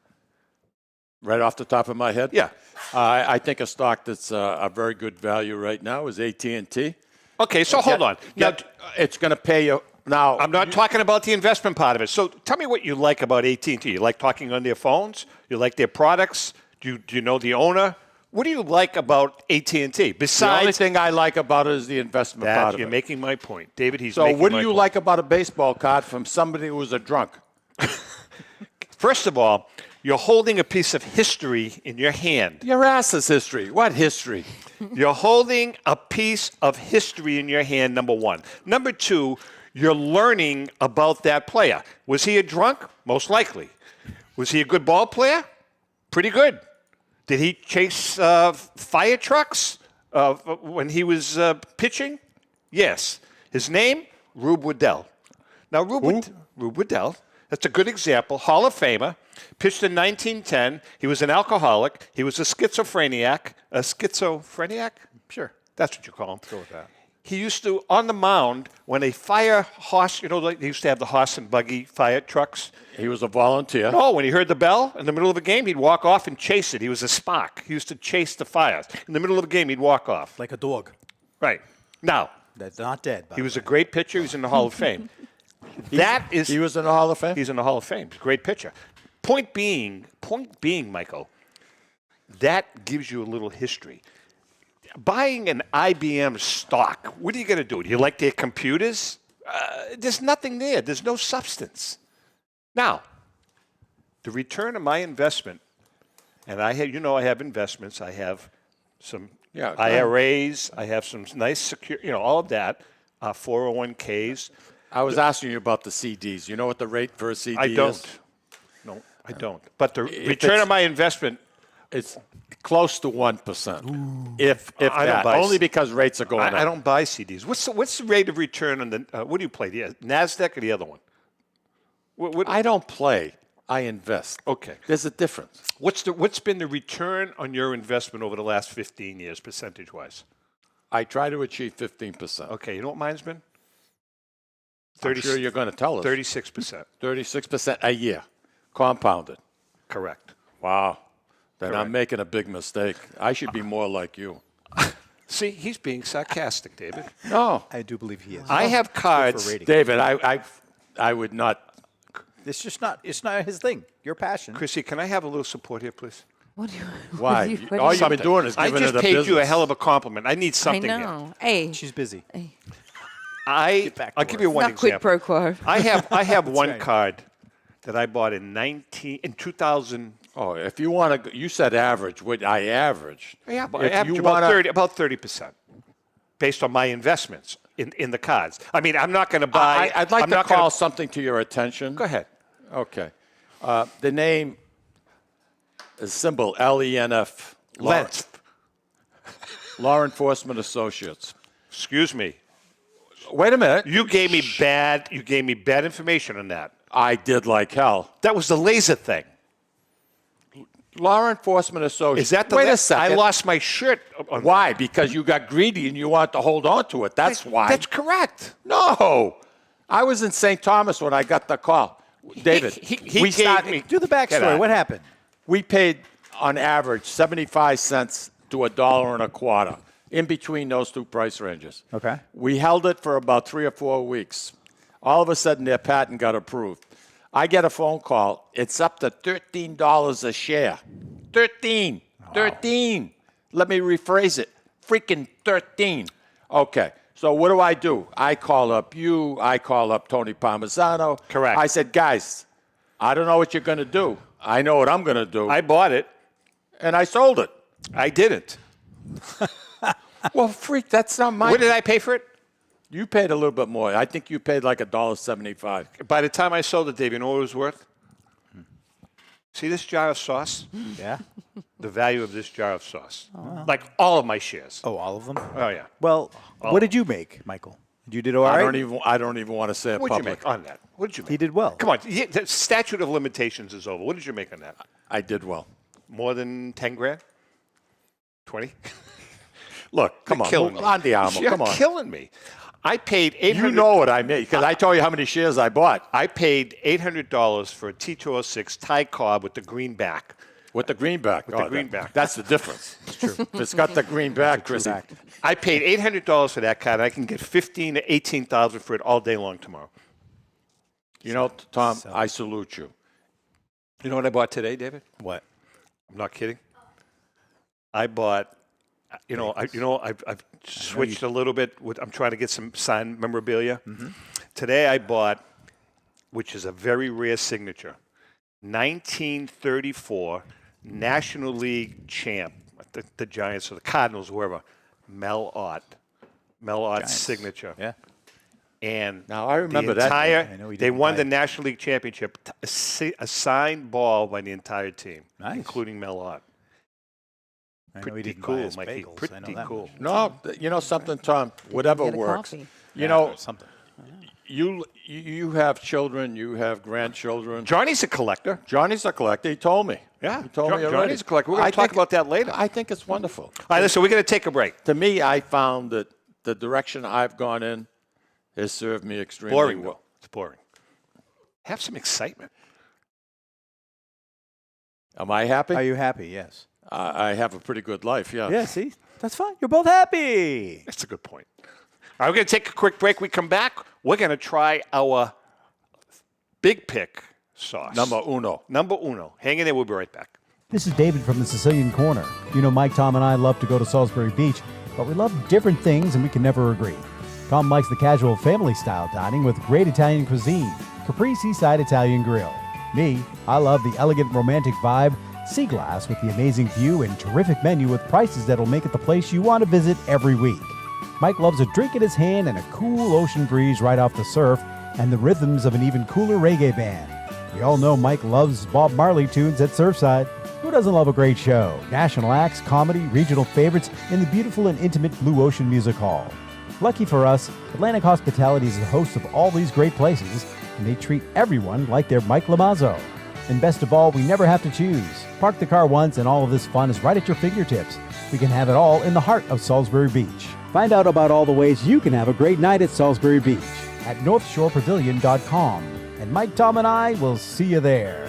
Right off the top of my head? Yeah. I think a stock that's a very good value right now is AT&T. Okay, so hold on. Now, it's going to pay you. Now, I'm not talking about the investment part of it. So tell me what you like about AT&T. You like talking on their phones? You like their products? Do you know the owner? What do you like about AT&T? Besides, the only thing I like about it is the investment part of it. You're making my point. David, he's so making what do my you point. like about a baseball card from somebody who was a drunk? First of all, you're holding a piece of history in your hand. Your ass is history. What history? You're holding a piece of history in your hand, number one. Number two, you're learning about that player. Was he a drunk? Most likely. Was he a good ball player? Pretty good. Did he chase fire trucks when he was pitching? Yes. His name? Rube Waddell. Now, Rube Waddell, that's a good example. Hall of Famer. Pitched in 1910. He was an alcoholic. He was a schizophrenic. A schizophrenic? Sure. That's what you call him. Go with that. He used to, on the mound, when a fire horse, like they used to have the horse and buggy fire trucks. He was a volunteer. No, when he heard the bell in the middle of a game, he'd walk off and chase it. He was a spark. He used to chase the fires. In the middle of a game, he'd walk off. Like a dog. Right. Now. That's not dead. He was a great pitcher. He's in the Hall of Fame. He was in the Hall of Fame? He's in the Hall of Fame. He's a great pitcher. Point being, Michael, that gives you a little history. Buying an IBM stock, what are you going to do? Do you like their computers? There's nothing there. There's no substance. Now, the return of my investment, and I have investments. I have some IRAs. I have some nice secure, all of that, 401ks. I was asking you about the CDs. You know what the rate for a CD I don't. is? No, I don't. But the return of my investment, it's close to 1%. If I don't that, buy only because rates are going up. I don't buy CDs. What's the rate of return on the? What do you play? The NASDAQ or the other one? I don't play. I invest. Okay. There's a difference. What's been the return on your investment over the last 15 years, percentage-wise? I try to achieve 15%. Okay. You know what mine's been? I'm sure you're going to tell us. 36%. 36% a year, compounded. Correct. Wow. Then Correct. I'm making a big mistake. I should be more like you. See, he's being sarcastic, David. No. I do believe he is. I have cards. David, I would not. It's just not. It's not his thing. Your passion. Chrissy, can I have a little support here, please? What do you? Why? All you've been doing is I giving just it a paid business. you a hell of a compliment. I need something I know. Hey. She's busy. Hey. I'll give you one Not quid example. pro quo. I have one card that I bought in 2000. Oh, if you want to, you said average. What I averaged? Yeah, If I average you about wanna- 30%, based on my investments in the cards. I mean, I'm not going to buy. I'd like I'm to not call gonna, something to your attention. Go ahead. Okay. The name, the symbol LENF. Lenf. Law Enforcement Associates. Excuse me. Wait a minute. You gave me bad information on that. I did like hell. That was the laser thing. Law Enforcement Associates. Is that the Wait a second. I lost my shirt. On Why? Because you got greedy and you want to hold on to it. That's why. That's correct. No. I was in St. Thomas when I got the call. David, He we gave start- me. Do the backstory. What happened? We paid on average 75 cents to $1.25 in between those two price ranges. Okay. We held it for about 3 or 4 weeks. All of a sudden, their patent got approved. I get a phone call. It's up to $13 a share. 13. Wow. 13. Let me rephrase it. Freaking 13. Okay. So what do? I call up you. I call up Tony Parmesan. Correct. I said, guys, I don't know what you're going to do. I know what I'm going to do. I bought it. And I sold it. I didn't. Well, freak, that's not my... What did I pay for it? You paid a little bit more. I think you paid like $1.75. By the time I sold it, Dave, you know what it was worth? See this jar of sauce? Yeah. The value of this jar of sauce. Like all of my shares. Oh, all of them? Oh, yeah. Well, what did you make, Michael? You did all right? I don't even want to say it What did you public. make on that? What did you make? He did well. Come on. The statute of limitations is over. What did you make on that? I did well. More than 10 grand? 20? Look, come You're on. killing me. On the armor. You're Come on. killing me. I paid $800. You know what I made because I told you how many shares I bought. I paid $800 for a T206 Thai cob with the green back. With the greenback. With the greenback. That's the difference. It's true. If it's got the greenback, Chrissy. I paid $800 for that card. I can get $15,000 to $18,000 for it all day long tomorrow. You know, Tom, I salute you. You know what I bought today, David? What? I'm not kidding. I bought. I've switched a little bit. I'm trying to get some signed memorabilia. Mm-hmm. Today I bought, which is a very rare signature, 1934 National League champ, the Giants or the Cardinals, whoever, Mel Ott signature. Yeah. And now I remember the entire, that. They won the National League championship, a signed ball by the entire team, including Mel Ott. Pretty cool, Mikey. Pretty cool. No, you know something, Tom. Whatever works. You know something. You have children. You have grandchildren. Johnny's a collector. He told me. Yeah, he told me already. Johnny's a collector. We're going to talk about that later. I think it's wonderful. All right, listen, we're going to take a break. To me, I found that the direction I've gone in has served me extremely boring, well. It's boring. Have some excitement. Am I happy? Are you happy? Yes. I have a pretty good life, yeah. Yeah, see? That's fine. You're both happy. That's a good point. All right, we're going to take a quick break. We come back. We're going to try our Big Pick sauce. Number uno. Hang in there. We'll be right back. This is David from the Sicilian Corner. You know, Mike, Tom, and I love to go to Salisbury Beach, but we love different things and we can never agree. Tom likes the casual family-style dining with great Italian cuisine, Capri Seaside Italian Grill. Me, I love the elegant romantic vibe, Sea Glass with the amazing view and terrific menu with prices that'll make it the place you want to visit every week. Mike loves a drink in his hand and a cool ocean breeze right off the surf and the rhythms of an even cooler reggae band. We all know Mike loves Bob Marley tunes at Surfside. Who doesn't love a great show? National acts, comedy, regional favorites, and the beautiful and intimate Blue Ocean Music Hall. Lucky for us, Atlantic Hospitality is the host of all these great places, and they treat everyone like they're Mike Lamazzo. And best of all, we never have to choose. Park the car once and all of this fun is right at your fingertips. We can have it all in the heart of Salisbury Beach. Find out about all the ways you can have a great night at Salisbury Beach at northshorepavilion.com. And Mike, Tom, and I will see you there.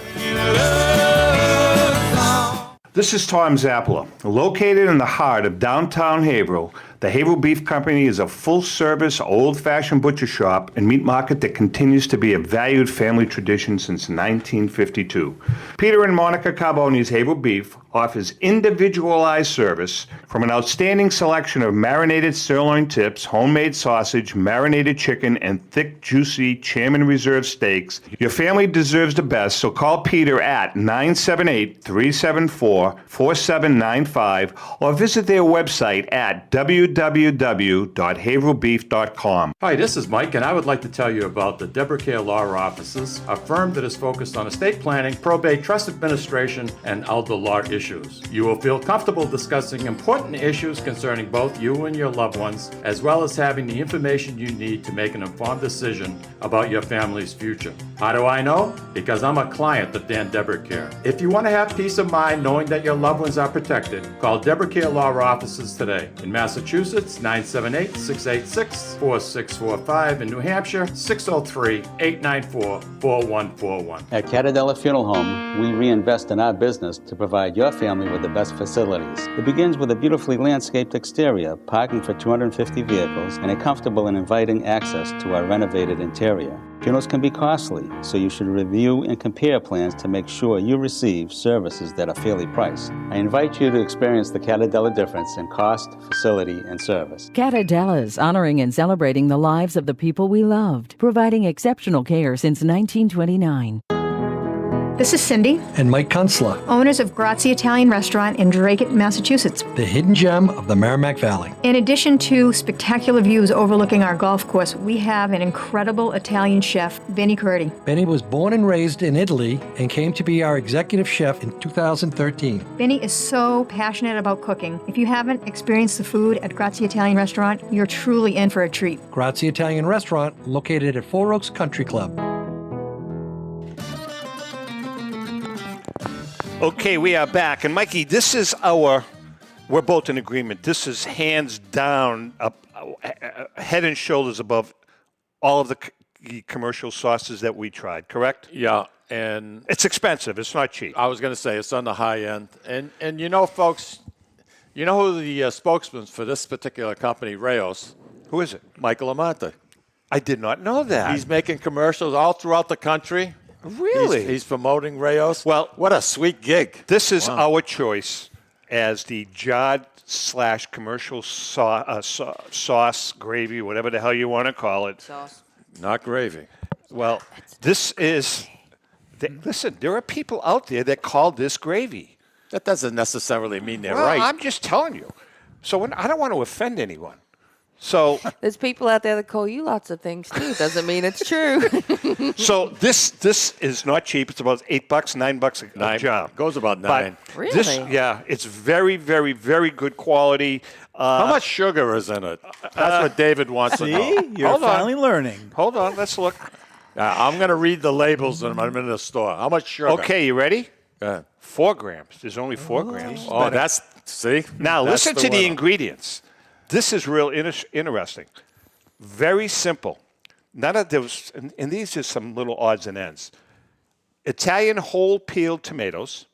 This is Tom Zappala. Located in the heart of downtown Haverhill, the Haverhill Beef Company is a full-service, old-fashioned butcher shop and meat market that continues to be a valued family tradition since 1952. Peter and Monica Carboni's Haverhill Beef offers individualized service from an outstanding selection of marinated sirloin tips, homemade sausage, marinated chicken, and thick, juicy Chairman Reserve steaks. Your family deserves the best, so call Peter at 978-374-4795 or visit their website at www.haverhillbeef.com. Hi, this is Mike, and I would like to tell you about the Deborah Care Law Offices, a firm that is focused on estate planning, probate, trust administration, and elder law issues. You will feel comfortable discussing important issues concerning both you and your loved ones, as well as having the information you need to make an informed decision about your family's future. How do I know? Because I'm a client of Dan Deborah Care. If you want to have peace of mind knowing that your loved ones are protected, call Deborah Care Law Offices today. In Massachusetts, 978-686-4645. In New Hampshire, 603-894-4141. At Catadella Funeral Home, we reinvest in our business to provide your family with the best facilities. It begins with a beautifully landscaped exterior, parking for 250 vehicles, and a comfortable and inviting access to our renovated interior. Funerals can be costly, so you should review and compare plans to make sure you receive services that are fairly priced. I invite you to experience the Catadella difference in cost, facility, and service. Catadella's honoring and celebrating the lives of the people we loved, providing exceptional care since 1929. This is Cindy, And Mike Kunstler, owners of Grazie Italian Restaurant in Dracut, Massachusetts. the hidden gem of the Merrimack Valley. In addition to spectacular views overlooking our golf course, we have an incredible Italian chef, Benny Curti. Benny was born and raised in Italy and came to be our executive chef in 2013. Benny is so passionate about cooking. If you haven't experienced the food at Grazie Italian Restaurant, you're truly in for a treat. Grazie Italian Restaurant, located at Four Oaks Country Club. Okay, we are back. And Mikey, this is our we're both in agreement. This is hands down head and shoulders above all of the commercial sauces that we tried, correct? Yeah, and it's expensive. It's not cheap. I was going to say it's on the high end. And you know, folks, you know who the spokesman for this particular company, Rayos? Who is it? Michael Amante. I did not know that. He's making commercials all throughout the country. Really? He's promoting Rayos. Well, what a sweet gig. This is our choice as the jarred/commercial sauce, gravy, whatever the hell you want to call it. Sauce. Not gravy. Well, this is, listen, there are people out there that call this gravy. That doesn't necessarily mean they're well, right. I'm just telling you. So I don't want to offend anyone. So there's people out there that call you lots of things too. Doesn't mean it's true. So this is not cheap. It's about $8, $9 a jar. Goes about $9. But Really? it's very, very, very good quality. How much sugar is in it? That's what David wants to know. See, you're finally learning. Hold on, let's look. I'm going to read the labels when I'm in the store. How much sugar? Okay, you ready? Go ahead. 4 grams. There's only 4 grams. Oh, see? Now That's listen to the winner. ingredients. This is real interesting. Very simple. None of those, and these are some little odds and ends. Italian whole peeled tomatoes,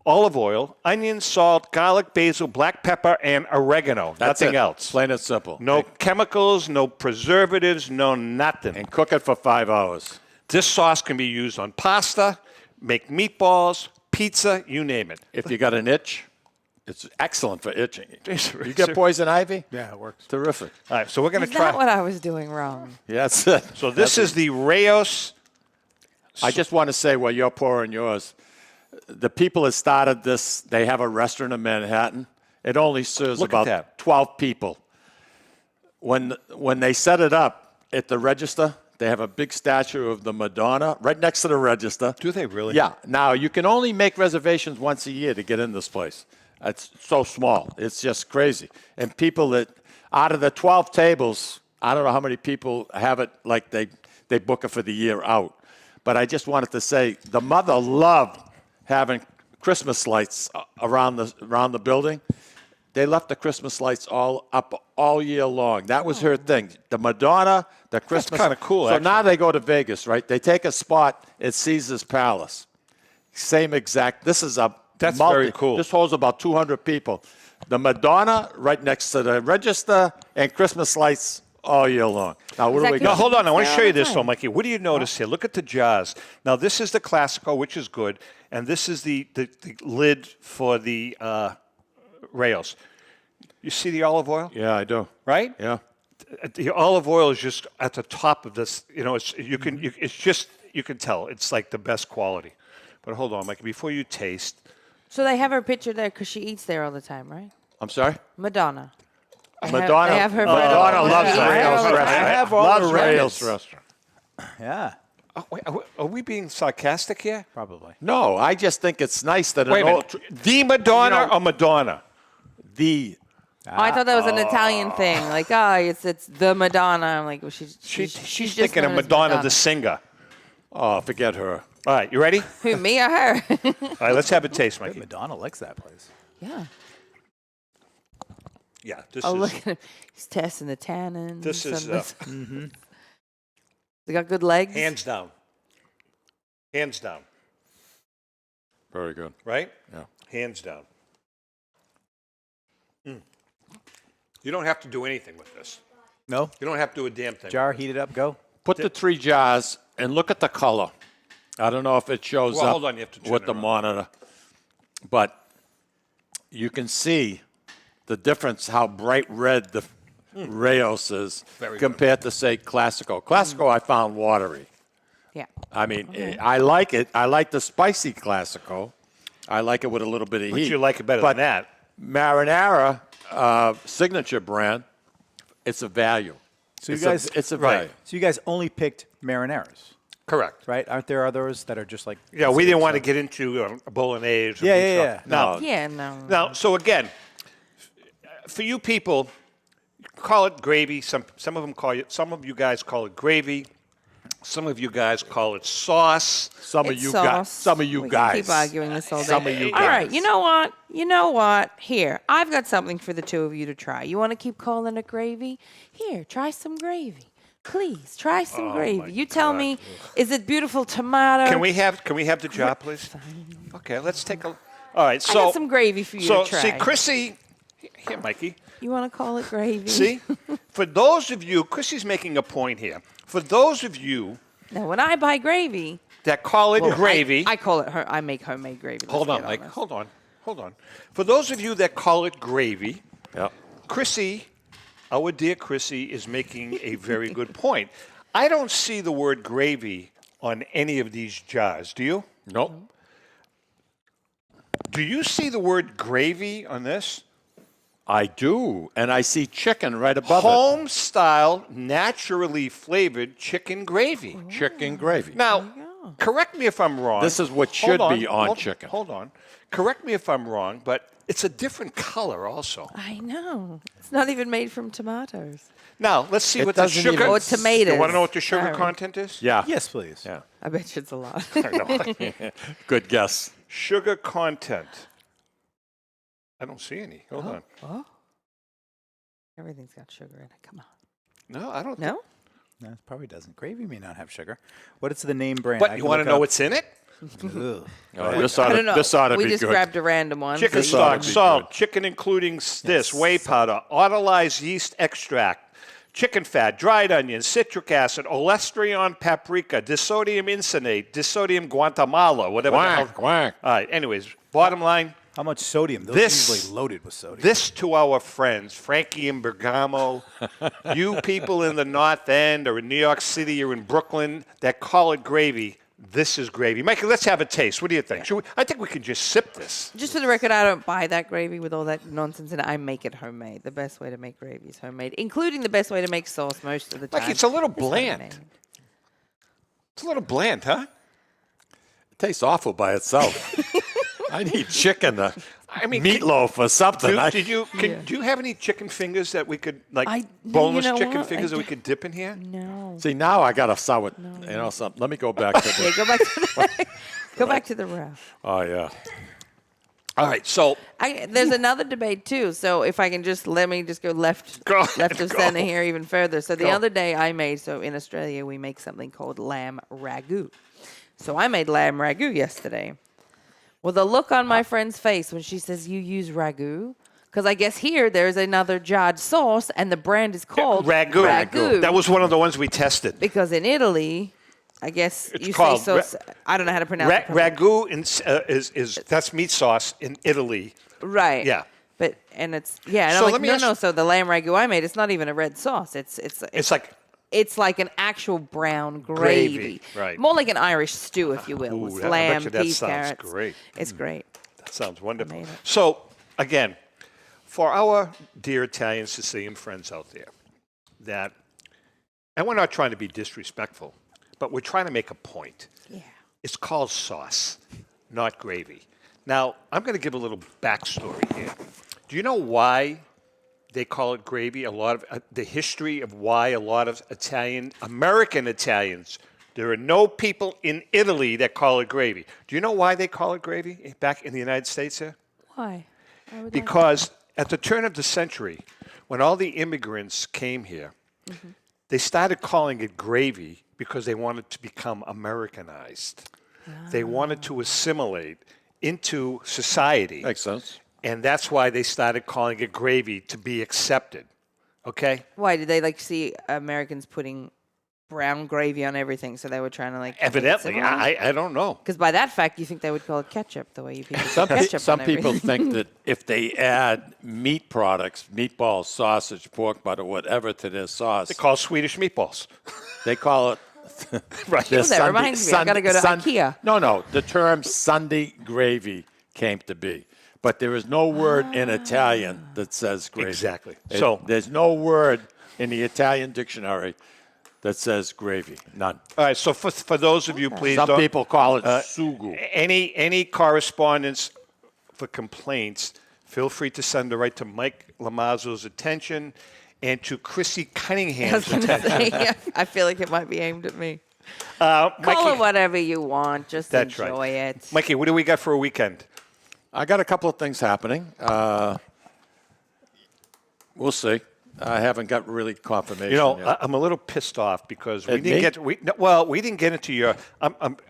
olive oil, onion, salt, garlic, basil, black pepper, and oregano. That's nothing it. else. Plain and simple. No chemicals, no preservatives, no nothing. And cook it for 5 hours. This sauce can be used on pasta, make meatballs, pizza, you name it. If you got an itch, it's excellent for itching. You get poison ivy? Yeah, it works. Terrific. All right, so we're going to Is try. that what I was doing wrong? Yeah, that's it. So this is the Rayos. I just want to say while you're pouring yours, the people that started this, they have a restaurant in Manhattan. It only serves Look at about that. 12 people. When they set it up at the register, they have a big statue of the Madonna right next to the register. Do they really? Yeah. Now, you can only make reservations once a year to get in this place. It's so small. It's just crazy. And people that, out of the 12 tables, I don't know how many people have it like they book it for the year out. But I just wanted to say the mother loved having Christmas lights around the building. They left the Christmas lights all up all year long. That was her thing. The Madonna, the Christmas. That's kinda cool, So actually. now they go to Vegas, right? They take a spot at Caesar's Palace. Same exact. This is a That's very cool. This holds about 200 people. The Madonna right next to the register and Christmas lights all year long. Now, what do we No, got? hold on. I want to There show all you the this, time. though, Mikey. What do you notice here? Look at the jars. Now, this is the Classico, which is good, and this is the lid for the Rayos. You see the olive oil? Yeah, I do. Right? Yeah. The olive oil is just at the top of this. You know, you can tell it's like the best quality. But hold on, Mikey. Before you taste, So they have her picture there because she eats there all the time, right? I'm sorry? Madonna. Madonna. They have her Madonna photo. loves Yeah. Rayos I restaurant. have all Loves the Rayos records. restaurant. Yeah, wait, are we being sarcastic here? probably. No, I just think it's nice that Wait a an minute. The Madonna You know- or Madonna? the Oh, I thought that was an Italian thing. Like, it's the Madonna. I'm like, well, she's She's just thinking of known as Madonna the singer. oh, forget her. All right, you ready? Who, me or her? All right, let's have a taste, Mikey. Madonna likes that place. Yeah. Yeah, this Oh, is. look at him. He's testing the tannins. This is They got good legs. hands down. Hands down. Very good. Right? Yeah. Hands down. You don't have to do anything with this. No? You don't have to do a damn thing. Jar, heat it up, go. Put the 3 jars and look at the color. I don't know if it shows Well, up hold on, you have to turn with it the around. monitor, but you can see the difference how bright red the Rayos is Very compared to, say, Classico. Classico I found watery. Yeah. I mean, I like it. I like the spicy Classico. I like it with a little bit of But heat. you like it better But than that. Marinara, signature brand, it's a value. So you It's guys, it's a right. value. So you guys only picked marinaras, Correct. right? Aren't there others that are just like? Yeah, we didn't want to get into a bolognese. Or Yeah, beef yeah, stuff. yeah. Now, Yeah, no. now, so again, for you people, call it gravy. Some of them call it. Some of you guys call it gravy. Some of you guys call it sauce. Some of you guys. We can keep arguing this all day. Some of you All guys. right, you know what? You know what? Here, I've got something for the two of you to try. You want to keep calling it gravy? Here, try some gravy. Please, try some gravy. You tell me, is it beautiful tomato? Can we have the jar, please? Okay, let's take a. All right, I so got some gravy for you to try. see, Chrissy, here, Mikey. You want to call it gravy? See, for those of you, Chrissy's making a point here. For those of you Now, when I buy gravy, that call it gravy, I call it. I make homemade gravy. hold on, Mike. Hold on. For those of you that call it gravy, Chrissy, our dear Chrissy, is making a very good point. I don't see the word gravy on any of these jars. Do you? Nope. Do you see the word gravy on this? I do, and I see chicken right above it. Home-style, naturally flavored chicken gravy. Chicken gravy. Now, correct me if I'm wrong. This is what should be on chicken. Hold on. Correct me if I'm wrong, but it's a different color also. I know. It's not even made from tomatoes. Now, let's see It what the doesn't sugar... even- Or tomatoes. You want to know what the sugar Sorry. content is? Yeah. Yes, please. Yeah. I bet you it's a lot. I know. Good guess. Sugar content. I don't see any. Hold on. Oh. Everything's got sugar in it. Come on. No, I don't. No? No, it probably doesn't. Gravy may not have sugar. What is the name brand? But you want to know what's in it? Ugh. This I ought don't know. to We be just good. grabbed a random one. Chicken so stock, be salt, good. chicken including this, whey powder, autolyzed yeast extract, chicken fat, dried onions, citric acid, olestrion paprika, disodium incinate, disodium Guatemala, whatever the hell. Quack. All right, anyways, bottom line, How much sodium? Those This- are usually loaded with sodium. this to our friends, Frankie and Bergamo, you people in the North End or in New York City or in Brooklyn that call it gravy, this is gravy. Mikey, let's have a taste. What do you think? I think we can just sip this. Just for the record, I don't buy that gravy with all that nonsense in it. I make it homemade. The best way to make gravy is homemade, including the best way to make sauce most of the time. Mikey, it's a little bland. homemade. It's a little bland, huh? It tastes awful by itself. I need chicken, I mean, meatloaf or something. Do you have any chicken fingers that we could, you boneless know chicken what? fingers that we could dip in here? No. See, now I got to sour, something. Let me go back to Yeah, the... go back to the go back to the rough. Oh, yeah. All right, so There's another debate too. So if I can let me just go left of center here even further. So the other day I made, so in Australia we make something called lamb ragu. So I made lamb ragu yesterday. Well, the look on my friend's face when she says you use ragu, because I guess here there's another jarred sauce and the brand is called ragu. That was one of the ones we tested. Because in Italy, I guess It's you called say sauce. I don't know how to pronounce it. Ragu is that's meat sauce in Italy. Right. Yeah. But and it's and So I'm let like, me no, ask no. you- So the lamb ragu I made, it's not even a red sauce. It's like an actual brown gravy. Right. More like an Irish stew, if you will, with I bet lamb, you that peas, sounds carrots. great. It's great. That sounds wonderful. made it. So, again, for our dear Italian Sicilian friends out there, and we're not trying to be disrespectful, but we're trying to make a point. Yeah. It's called sauce, not gravy. Now, I'm going to give a little backstory here. Do you know why they call it gravy? A lot of the history of why a lot of American Italians, there are no people in Italy that call it gravy. Do you know why they call it gravy back in the United States here? Why? Because at the turn of the century, when all the immigrants came here, they started calling it gravy because they wanted to become Americanized. They wanted to assimilate into society. Makes sense. And that's why they started calling it gravy to be accepted. Okay? Why did they see Americans putting brown gravy on everything? So they were trying to Evidently. I don't know. Because by that fact, you think they would call it ketchup the way you people put ketchup Some on people everything. think that if they add meat products, meatballs, sausage, pork butter, whatever to their sauce, They call Swedish meatballs. they call it. Right. their That reminds me, I gotta go to IKEA. No, the term Sunday gravy came to be. But there is no word in Italian that says gravy. Exactly. There's no word in the Italian dictionary that says gravy. None. All right, so for those of you, please Some don't... people call it sugu. Any correspondence for complaints, feel free to send it right to Mike Lamazzo's attention and to Chrissy I was Cunningham's going to attention. say, I feel like it might be aimed at me. Call it whatever you want. Just That's enjoy right. it. Mikey, what do we got for a weekend? I got a couple of things happening. We'll see. I haven't got really confirmation yet. I'm a little pissed off because we didn't get into your.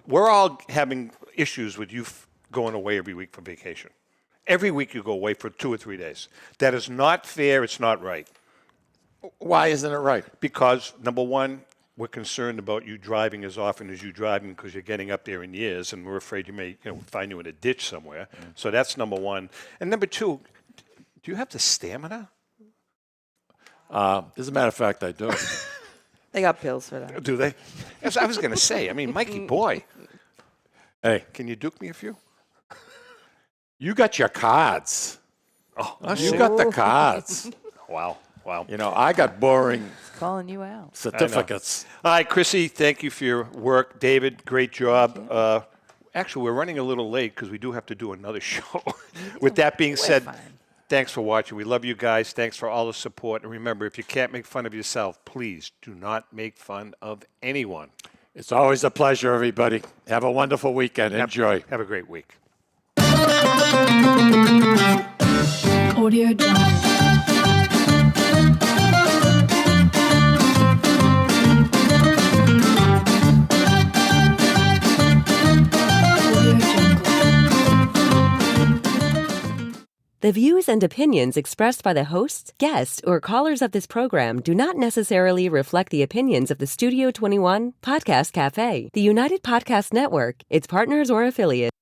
We're all having issues with you going away every week for vacation. Every week you go away for 2 or 3 days. That is not fair. It's not right. Why isn't it right? Because, number one, we're concerned about you driving as often as you driving because you're getting up there in years, and we're afraid you may find you in a ditch somewhere. So that's number one. And number two, do you have the stamina? As a matter of fact, I do. They got pills for that. Do they? As I was going to say. I mean, Mikey, boy. Hey. Can you duke me a few? You got your cards. Oh, you got the cards. Wow. I got boring calling you out. certificates. All right, Chrissy, thank you for your work. David, great job. Actually, we're running a little late because we do have to do another show. With that being said, thanks for watching. We love you guys. Thanks for all the support. And remember, if you can't make fun of yourself, please do not make fun of anyone. It's always a pleasure, everybody. Have a wonderful weekend. Enjoy. Have a great week. Audio Jungle. The views and opinions expressed by the hosts, guests, or callers of this program do not necessarily reflect the opinions of the Studio 21 Podcast Café, the United Podcast Network, its partners, or affiliates.